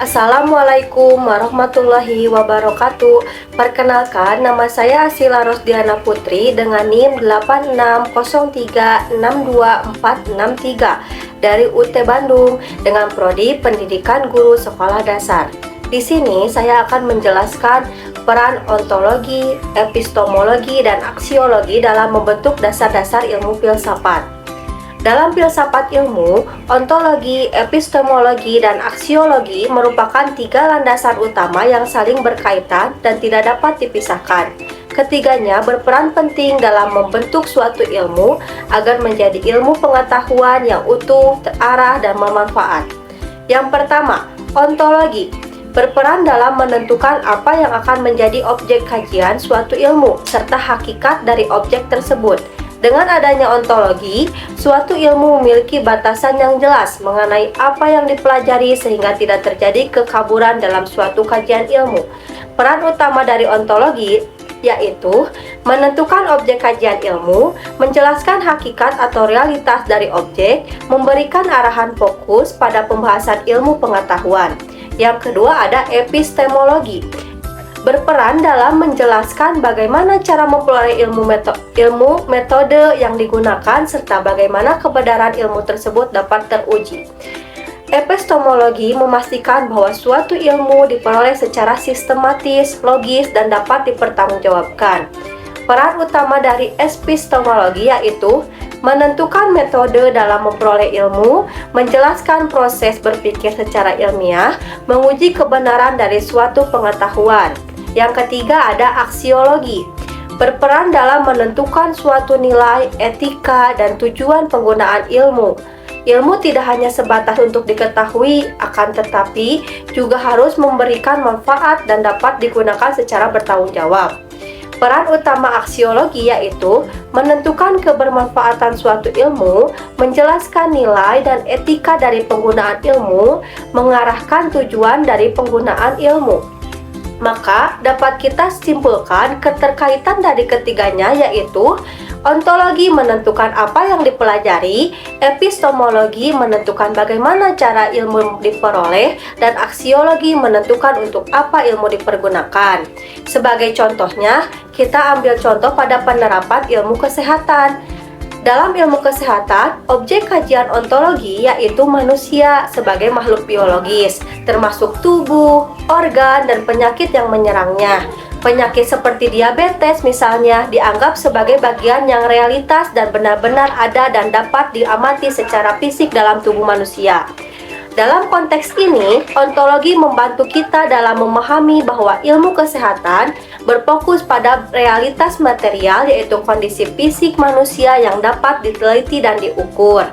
Assalamualaikum warahmatullahi wabarakatuh. Perkenalkan, nama saya Asila Rosdiana Putri dengan NIM 8603624663 dari UT Bandung dengan prodi Pendidikan Guru Sekolah Dasar. Di sini saya akan menjelaskan peran ontologi, epistemologi, dan aksiologi dalam membentuk dasar-dasar ilmu filsafat. Dalam filsafat ilmu, ontologi, epistemologi, dan aksiologi merupakan tiga landasan utama yang saling berkaitan dan tidak dapat dipisahkan. Ketiganya berperan penting dalam membentuk suatu ilmu agar menjadi ilmu pengetahuan yang utuh, terarah, dan bermanfaat. Yang pertama, ontologi berperan dalam menentukan apa yang akan menjadi objek kajian suatu ilmu serta hakikat dari objek tersebut. Dengan adanya ontologi, suatu ilmu memiliki batasan yang jelas mengenai apa yang dipelajari sehingga tidak terjadi kekaburan dalam suatu kajian ilmu. Peran utama dari ontologi yaitu menentukan objek kajian ilmu, menjelaskan hakikat atau realitas dari objek, memberikan arahan fokus pada pembahasan ilmu pengetahuan. Yang kedua ada epistemologi, berperan dalam menjelaskan bagaimana cara memperoleh ilmu, metode yang digunakan, serta bagaimana kebenaran ilmu tersebut dapat teruji. Epistemologi memastikan bahwa suatu ilmu diperoleh secara sistematis, logis, dan dapat dipertanggungjawabkan. Peran utama dari epistemologi yaitu menentukan metode dalam memperoleh ilmu, menjelaskan proses berpikir secara ilmiah, menguji kebenaran dari suatu pengetahuan. Yang ketiga ada aksiologi, berperan dalam menentukan suatu nilai, etika, dan tujuan penggunaan ilmu. Ilmu tidak hanya sebatas untuk diketahui, akan tetapi juga harus memberikan manfaat dan dapat digunakan secara bertanggung jawab. Peran utama aksiologi yaitu menentukan kebermanfaatan suatu ilmu, menjelaskan nilai dan etika dari penggunaan ilmu, mengarahkan tujuan dari penggunaan ilmu. Maka dapat kita simpulkan keterkaitan dari ketiganya yaitu ontologi menentukan apa yang dipelajari, epistemologi menentukan bagaimana cara ilmu diperoleh, dan aksiologi menentukan untuk apa ilmu dipergunakan. Sebagai contohnya, kita ambil contoh pada penerapan ilmu kesehatan. Dalam ilmu kesehatan, objek kajian ontologi yaitu manusia sebagai makhluk biologis, termasuk tubuh, organ, dan penyakit yang menyerangnya. Penyakit seperti diabetes misalnya dianggap sebagai bagian yang realitas dan benar-benar ada dan dapat diamati secara fisik dalam tubuh manusia. Dalam konteks ini, ontologi membantu kita dalam memahami bahwa ilmu kesehatan berfokus pada realitas material yaitu kondisi fisik manusia yang dapat diteliti dan diukur.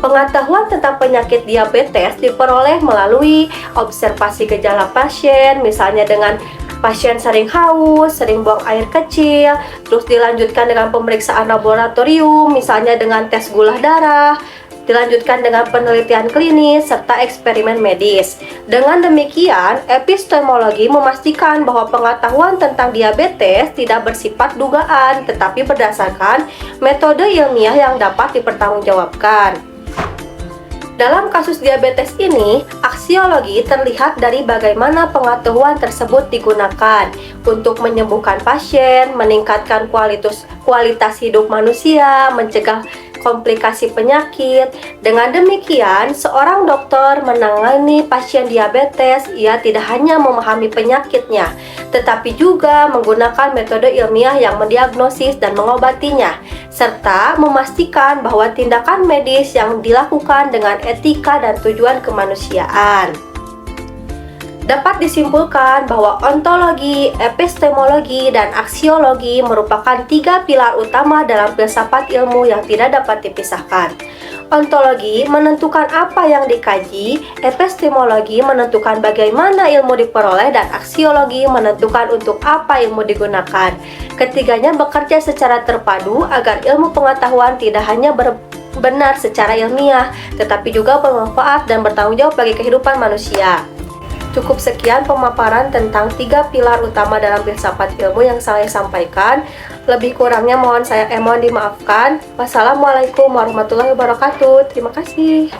Pengetahuan tentang penyakit diabetes diperoleh melalui observasi gejala pasien, misalnya dengan pasien sering haus, sering buang air kecil, terus dilanjutkan dengan pemeriksaan laboratorium, misalnya dengan tes gula darah, dilanjutkan dengan penelitian klinis, serta eksperimen medis. Dengan demikian, epistemologi memastikan bahwa pengetahuan tentang diabetes tidak bersifat dugaan, tetapi berdasarkan metode ilmiah yang dapat dipertanggungjawabkan. Dalam kasus diabetes ini, aksiologi terlihat dari bagaimana pengetahuan tersebut digunakan untuk menyembuhkan pasien, meningkatkan kualitas hidup manusia, mencegah komplikasi penyakit. Dengan demikian, seorang dokter menangani pasien diabetes, ia tidak hanya memahami penyakitnya, tetapi juga menggunakan metode ilmiah yang mendiagnosis dan mengobatinya, serta memastikan bahwa tindakan medis yang dilakukan dengan etika dan tujuan kemanusiaan. Dapat disimpulkan bahwa ontologi, epistemologi, dan aksiologi merupakan tiga pilar utama dalam filsafat ilmu yang tidak dapat dipisahkan. Ontologi menentukan apa yang dikaji, epistemologi menentukan bagaimana ilmu diperoleh, dan aksiologi menentukan untuk apa ilmu digunakan. Ketiganya bekerja secara terpadu agar ilmu pengetahuan tidak hanya benar secara ilmiah, tetapi juga bermanfaat dan bertanggung jawab bagi kehidupan manusia. Cukup sekian pemaparan tentang tiga pilar utama dalam filsafat ilmu yang saya sampaikan. Lebih kurangnya mohon dimaafkan. Wassalamualaikum warahmatullahi wabarakatuh. Terima kasih.